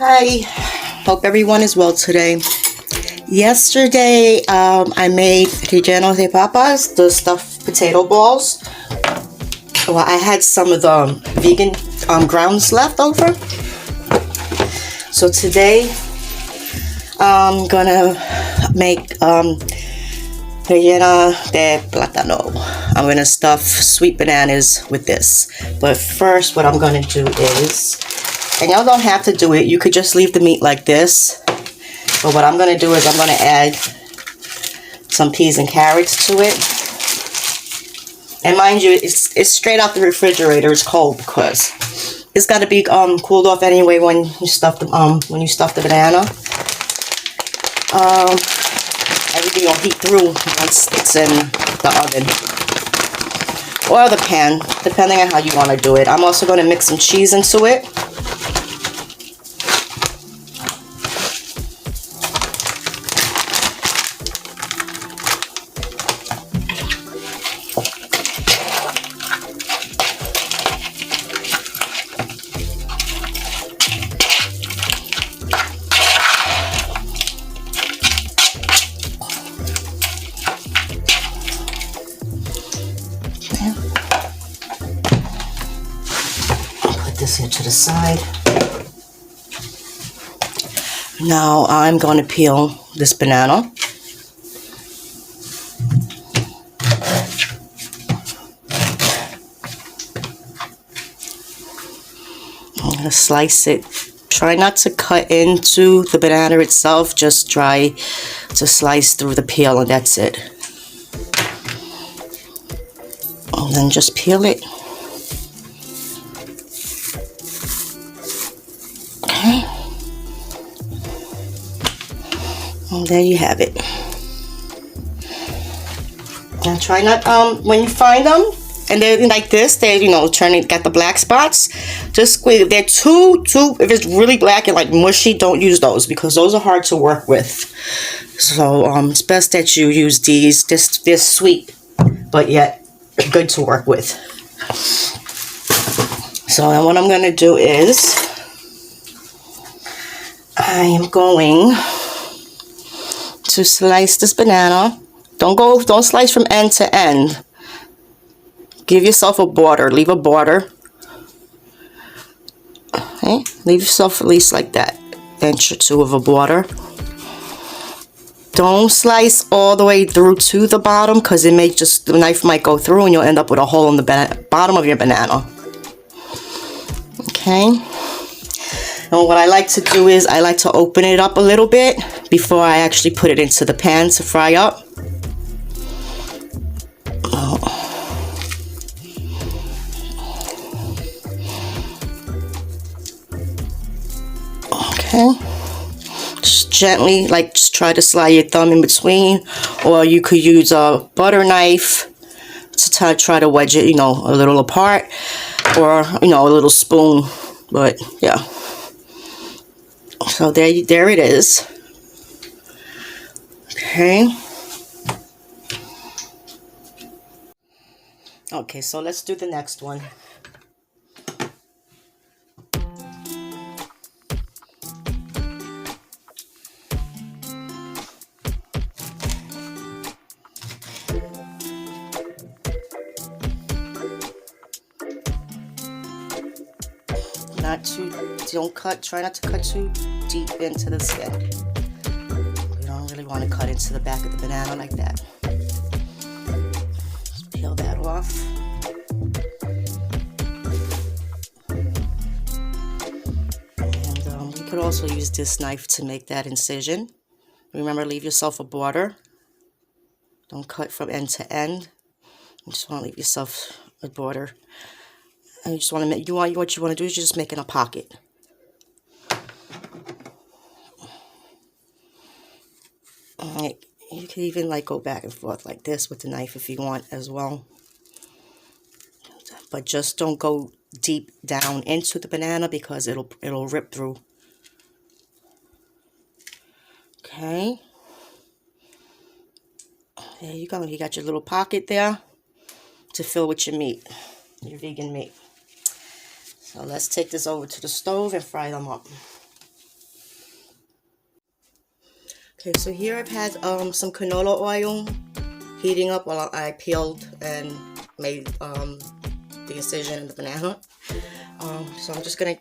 Hi, hope everyone is well today. Yesterday, I made relleno de papas, the stuffed potato balls. Well, I had some of the vegan grounds left over. So today, I'm gonna make relleno de platano. I'm gonna stuff sweet bananas with this. But first, what I'm gonna do is, and y'all don't have to do it, you could just leave the meat like this. But what I'm going to do is I'm going to add some peas and carrots to it. And mind you, it's straight out the refrigerator. It's cold because it's got to be cooled off anyway when you stuff the banana. Everything will heat through once it's in the oven or the pan, depending on how you want to do it. I'm also going to mix some cheese into it. This here to the side. Now I'm going to peel this banana. I'm going to slice it. Try not to cut into the banana itself, just try to slice through the peel, and that's it. And then just peel it. Okay. And there you have it. Now try not, when you find them, and they're like this, they're, got the black spots, just squeeze. If they're if it's really black and like mushy, don't use those because those are hard to work with. So, it's best that you use these. They're sweet, but yet good to work with. So now what I'm going to do is, I am going to slice this banana. Don't slice from end to end. Give yourself a border. Leave a border. Okay, leave yourself at least like that, inch or two of a border. Don't slice all the way through to the bottom because the knife might go through and you'll end up with a hole in the bottom of your banana. Okay. And what I like to do is I like to open it up a little bit before I actually put it into the pan to fry up. Okay. Just gently, just try to slide your thumb in between, or you could use a butter knife to try to wedge it, a little apart, or, a little spoon, but yeah. So there it is. Okay. Okay, so let's do the next one. Try not to cut too deep into the skin. You don't really want to cut into the back of the banana like that. Just peel that off. And you could also use this knife to make that incision. Remember, leave yourself a border. Don't cut from end to end. You just want to leave yourself a border. And you just want to make, what you want to do is just make it a pocket. Alright, you can even go back and forth like this with the knife if you want as well. But just don't go deep down into the banana because it'll rip through. Okay. There you go. You got your little pocket there to fill with your meat, your vegan meat. So let's take this over to the stove and fry them up. Okay, so here I've had some canola oil heating up while I peeled and made the incision in the banana. So I'm just gonna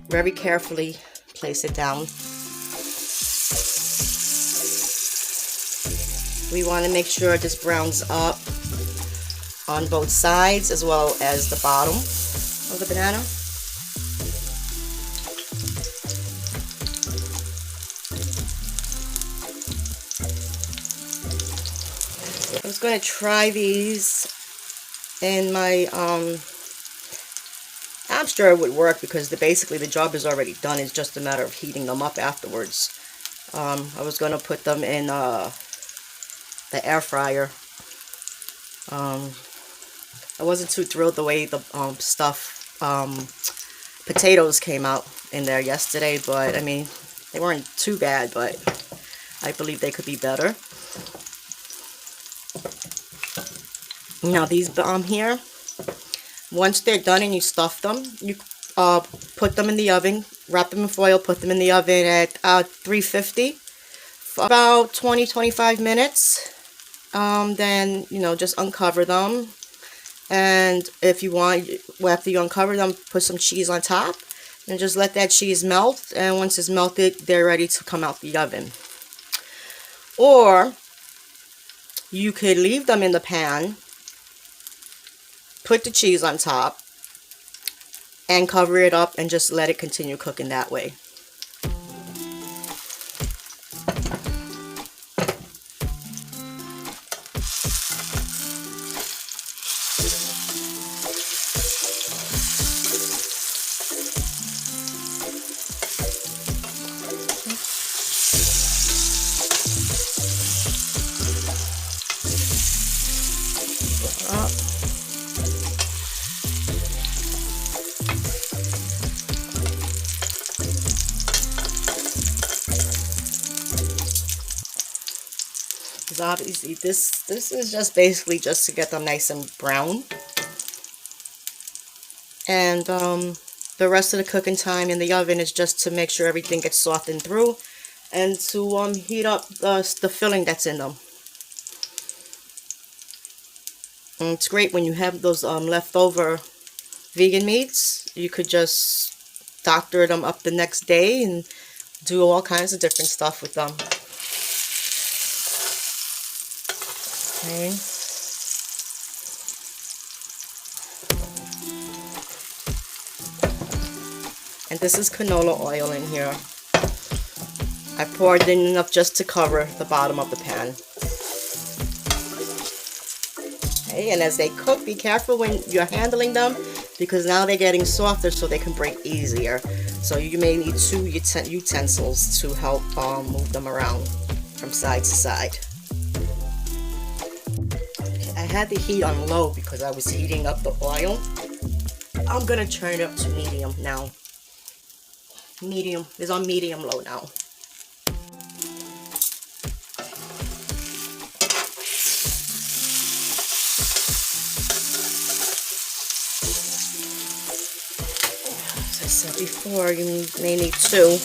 very carefully place it down. We want to make sure this browns up on both sides as well as the bottom of the banana. I was going to try these in my I'm sure it would work because basically the job is already done. It's just a matter of heating them up afterwards. I was going to put them in the air fryer. I wasn't too thrilled the way the potatoes came out in there yesterday, but I mean, they weren't too bad, but I believe they could be better. Now these here, once they're done and you stuff them, you put them in the oven, wrap them in foil, put them in the oven at 350 for about 20-25 minutes. Then, you know, just uncover them. And if you want, after you uncover them, put some cheese on top. And just let that cheese melt. And once it's melted, they're ready to come out the oven. Or, you could leave them in the pan, put the cheese on top, and cover it up and just let it continue cooking that way. Because obviously this is just basically just to get them nice and brown. And the rest of the cooking time in the oven is just to make sure everything gets softened through and to heat up the filling that's in them. And it's great when you have those leftover vegan meats. You could just doctor them up the next day and do all kinds of different stuff with them. Okay. And this is canola oil in here. I poured in enough just to cover the bottom of the pan. Okay, and as they cook, be careful when you're handling them because now they're getting softer so they can break easier. So you may need 2 utensils to help move them around from side to side. Okay, I had the heat on low because I was heating up the oil. I'm gonna turn it up to medium now. Medium is on medium low now. As I said before, you may need 2.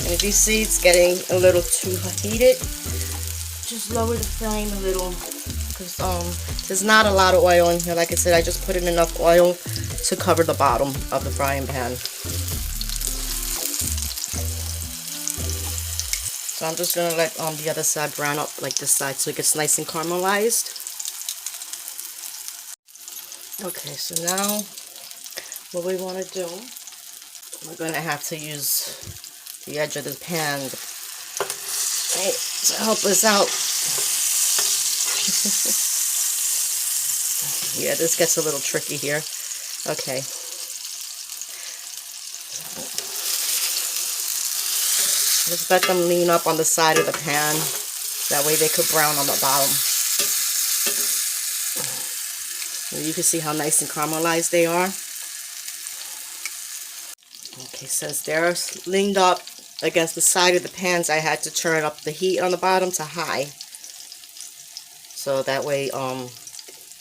And if you see it's getting a little too heated, just lower the flame a little because there's not a lot of oil in here. Like I said, I just put in enough oil to cover the bottom of the frying pan. So I'm just going to let the other side brown up like this side so it gets nice and caramelized. Okay, so now what we want to do, we're going to have to use the edge of the pan to help us out. Yeah, this gets a little tricky here. Okay. Just let them lean up on the side of the pan. That way they could brown on the bottom. And you can see how nice and caramelized they are. Okay, since they're leaned up against the side of the pans, I had to turn up the heat on the bottom to high. So that way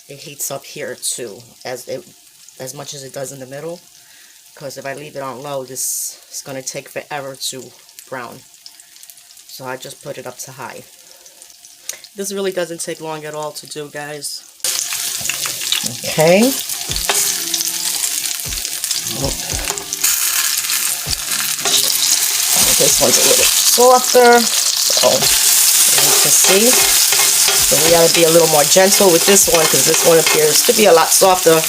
it heats up here too, as much as it does in the middle. because if I leave it on low, this is going to take forever to brown. So I just put it up to high. This really doesn't take long at all to do, guys. Okay. This one's a little softer, so you can see. So we gotta be a little more gentle with this one because this one appears to be a lot softer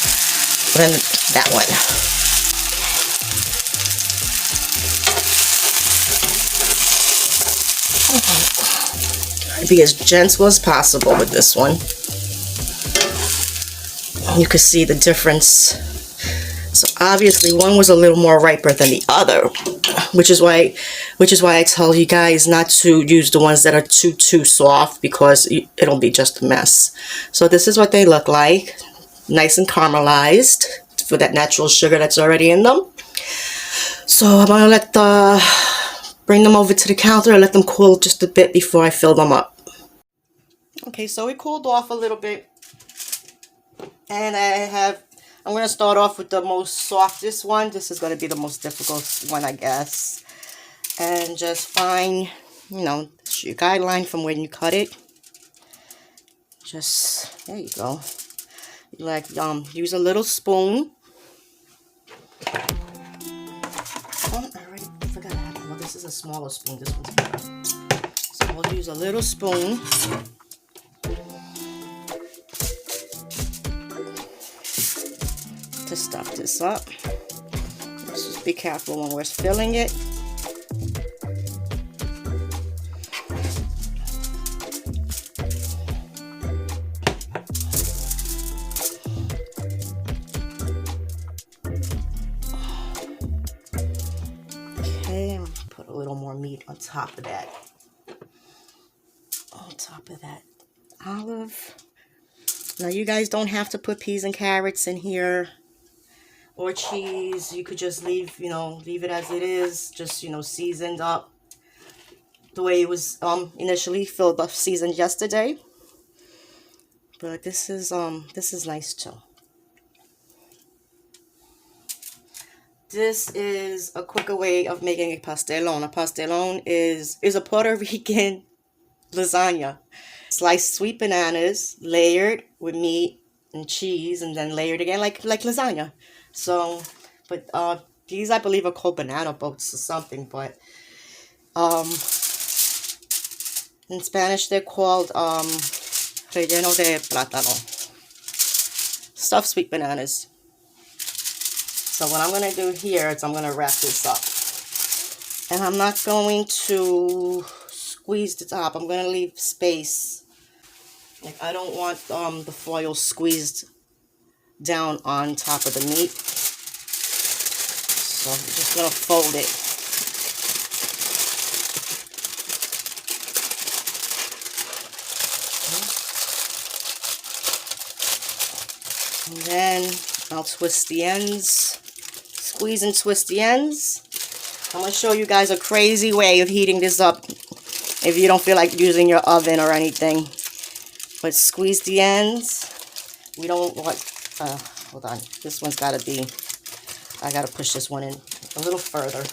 than that one. Be as gentle as possible with this one. You can see the difference. So obviously one was a little more riper than the other, which is why I tell you guys not to use the ones that are too soft, because it'll be just a mess. So this is what they look like, nice and caramelized for that natural sugar that's already in them. So I'm gonna bring them over to the counter and let them cool just a bit before I fill them up. Okay, so it cooled off a little bit, and I'm going to start off with the most softest one. This is going to be the most difficult one, I guess. And just find, your guideline from when you cut it. Just, there you go. Use a little spoon. Oh, I already forgot. Well, this is a smaller spoon. This one's better. So we'll use a little spoon. To stuff this up. Let's just be careful when we're filling it. Okay, and put a little more meat on top of that. On top of that olive. Now you guys don't have to put peas and carrots in here, or cheese. You could just leave it as it is, just, seasoned up the way it was initially seasoned yesterday. But this is nice too. This is a quicker way of making a pastelón. A pastelón is a Puerto Rican lasagna. Sliced sweet bananas, layered with meat and cheese, and then layered again like lasagna. So, but these I believe are called banana boats or something. But in Spanish they're called relleno de platano. Stuffed sweet bananas. So what I'm gonna do here is I'm gonna wrap this up, and I'm not going to squeeze the top. I'm gonna leave space. Like, I don't want the foil squeezed down on top of the meat. So I'm just going to fold it. And then I'll twist the ends. Squeeze and twist the ends. I'm going to show you guys a crazy way of heating this up if you don't feel like using your oven or anything. But squeeze the ends. We don't want, hold on, this one's got to be, I got to push this one in a little further.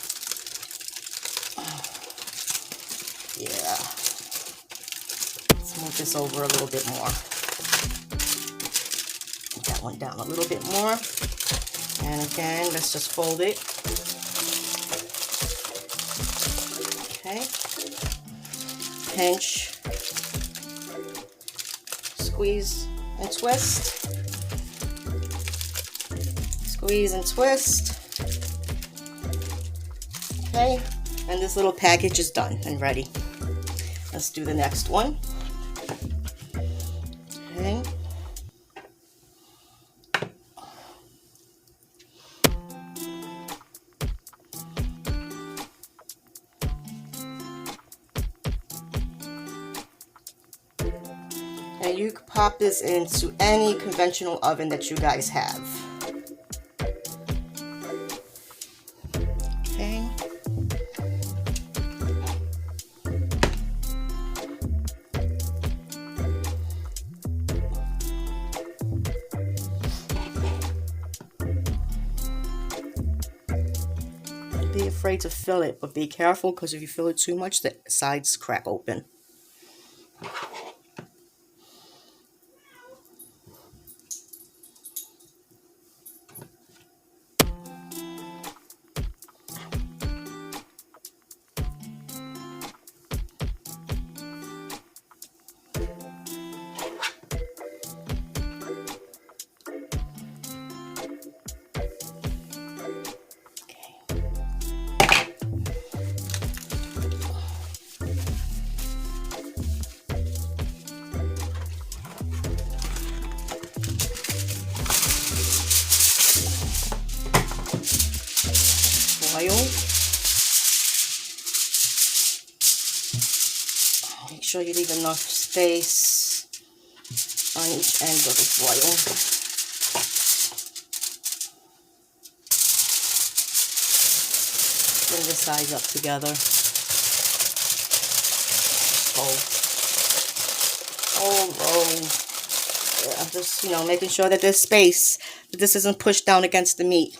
Yeah. Let's move this over a little bit more. Put that one down a little bit more. And again, let's just fold it. Okay. Pinch. Squeeze and twist. Squeeze and twist. Okay, and this little package is done and ready. Let's do the next one. Okay. And you can pop this into any conventional oven that you guys have. Okay. be afraid to fill it, but be careful because if you fill it too much, the sides crack open. Oil. Make sure you leave enough space on each end of the foil. Bring the sides up together. Roll. Yeah, just, making sure that there's space, that this isn't pushed down against the meat.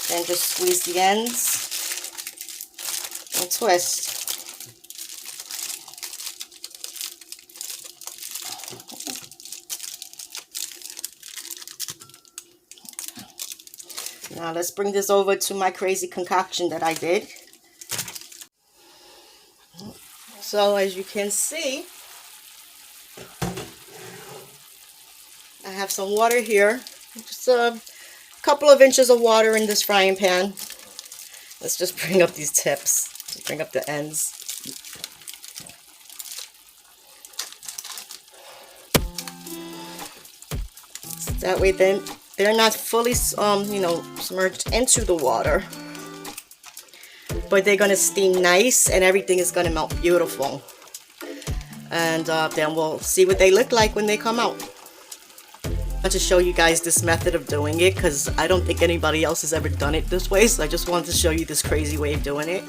Then just squeeze the ends and twist. Now let's bring this over to my crazy concoction that I did. So as you can see, I have some water here. Just a couple of inches of water in this frying pan. Let's just bring up these tips, bring up the ends. So that way then they're not fully submerged into the water, but they're going to steam nice and everything is going to melt beautiful. And then we'll see what they look like when they come out. I want to show you guys this method of doing it because I don't think anybody else has ever done it this way, so I just wanted to show you this crazy way of doing it.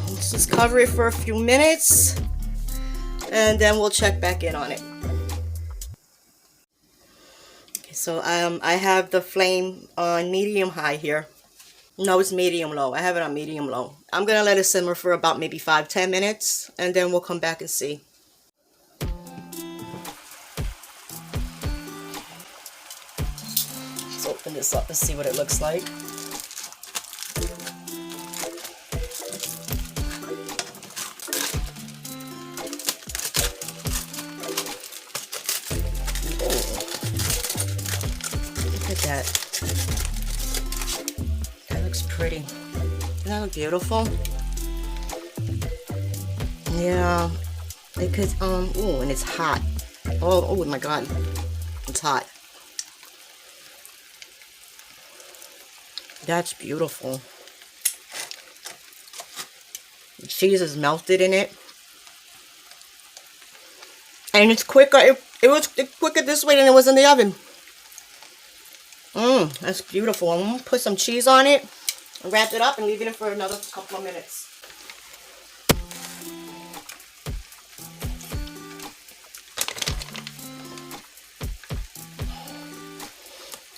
Let's just cover it for a few minutes and then we'll check back in on it. Okay, so I have the flame on medium high here. No, it's medium low. I have it on medium low. I'm gonna let it simmer for about maybe 5-10 minutes and then we'll come back and see. Open this up and see what it looks like. Oh, look at that. That looks pretty. Doesn't that look beautiful? Yeah. Because oh, and it's hot. Oh my god. It's hot. That's beautiful. The cheese is melted in it. And it's quicker. It was quicker this way than it was in the oven. That's beautiful. I'm going to put some cheese on it, and wrap it up, and leave it in for another couple of minutes.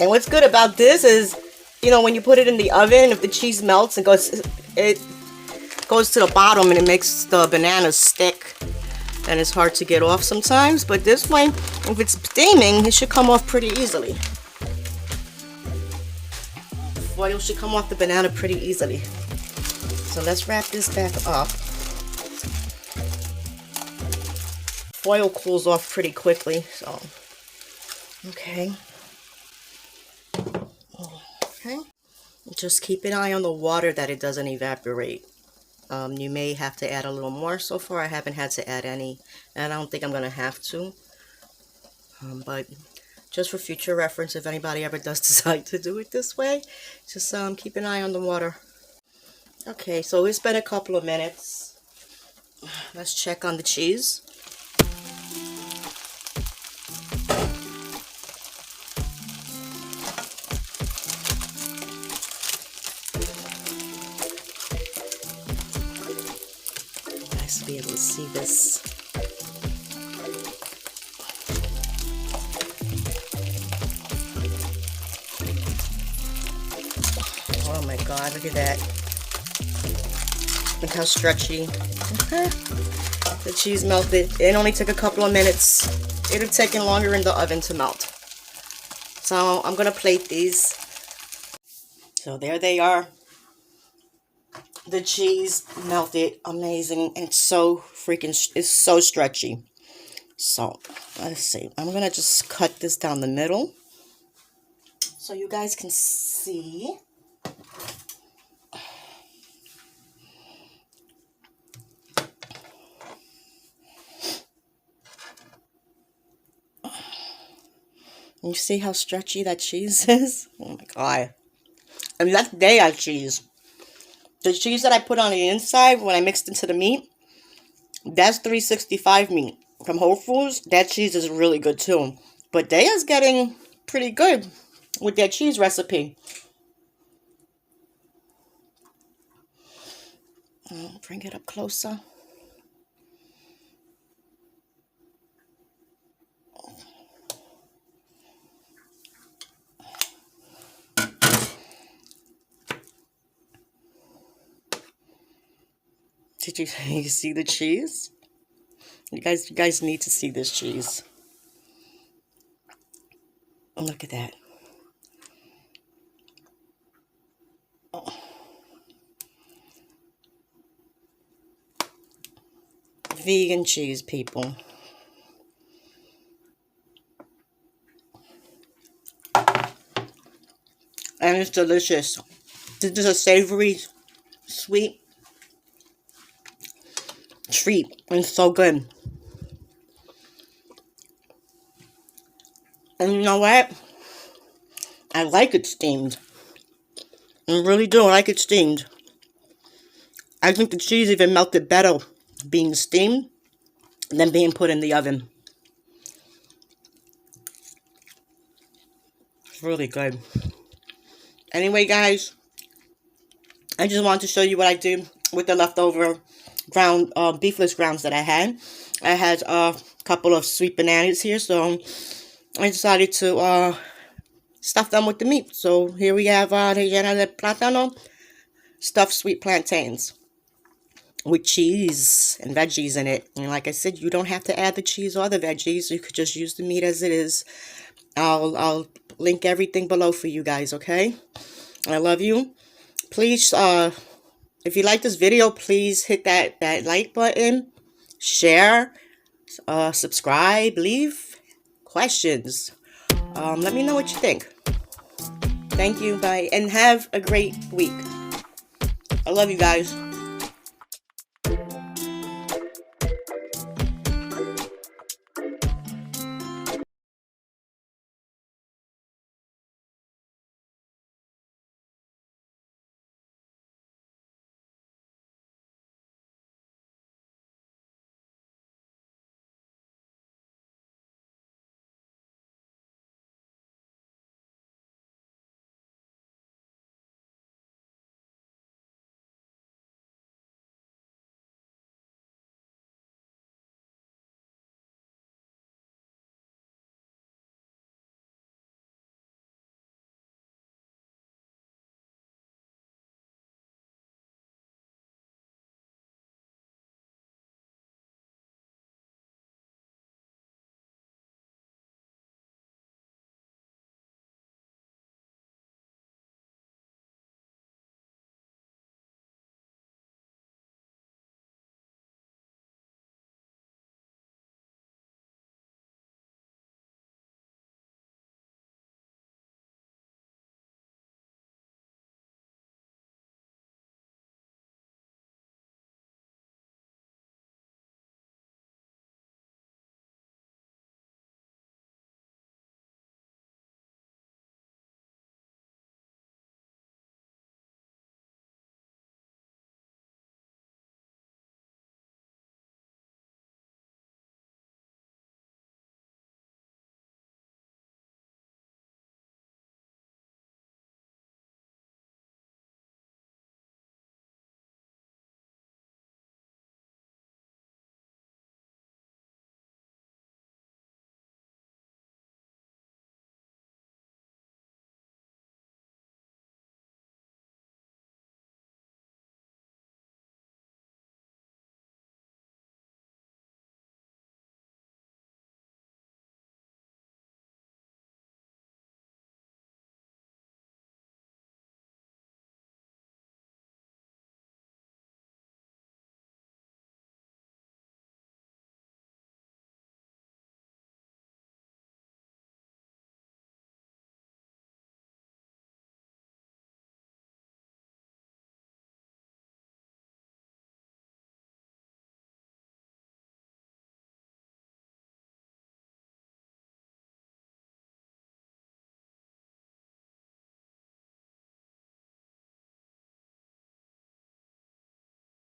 And what's good about this is, when you put it in the oven, if the cheese melts, it goes to the bottom and it makes the bananas stick. And it's hard to get off sometimes. But this way, if it's steaming, it should come off pretty easily. The foil should come off the banana pretty easily. So let's wrap this back up. Foil cools off pretty quickly. So, okay. Okay, just keep an eye on the water that it doesn't evaporate. You may have to add a little more. So far I haven't had to add any, and I don't think I'm going to have to. But just for future reference, if anybody ever does decide to do it this way, just keep an eye on the water. Okay, so it's been a couple of minutes. Let's check on the cheese. To be able to see this. Oh my god, look at that. Look how stretchy. The cheese melted. It only took a couple of minutes. It would have taken longer in the oven to melt. So I'm gonna plate these. So there they are. The cheese melted. Amazing. And so it's so stretchy. So let's see. I'm gonna just cut this down the middle so you guys can see. You see how stretchy that cheese is? Oh my god. And that's day cheese. The cheese that I put on the inside when I mixed into the meat, that's 365 meat from Whole Foods. That cheese is really good too. But they is getting pretty good with their cheese recipe. Bring it up closer. Did you see the cheese? You guys need to see this cheese. Look at that. Oh. Vegan cheese, people. And it's delicious. This is a savory, sweet treat. It's so good. And you know what? I like it steamed. I really do. I like it steamed. I think the cheese even melted better being steamed than being put in the oven. It's really good. Anyway, guys, I just wanted to show you what I did with the leftover ground beefless grounds that I had. I had a couple of sweet bananas here, so I decided to stuff them with the meat. So here we have relleno de platano, stuffed sweet plantains with cheese and veggies in it. And like I said, you don't have to add the cheese or the veggies. You could just use the meat as it is. I'll link everything below for you guys, okay? I love you. Please, if you like this video, please hit that like button, share, subscribe, leave questions. Let me know what you think. Thank you, bye, and have a great week. I love you guys.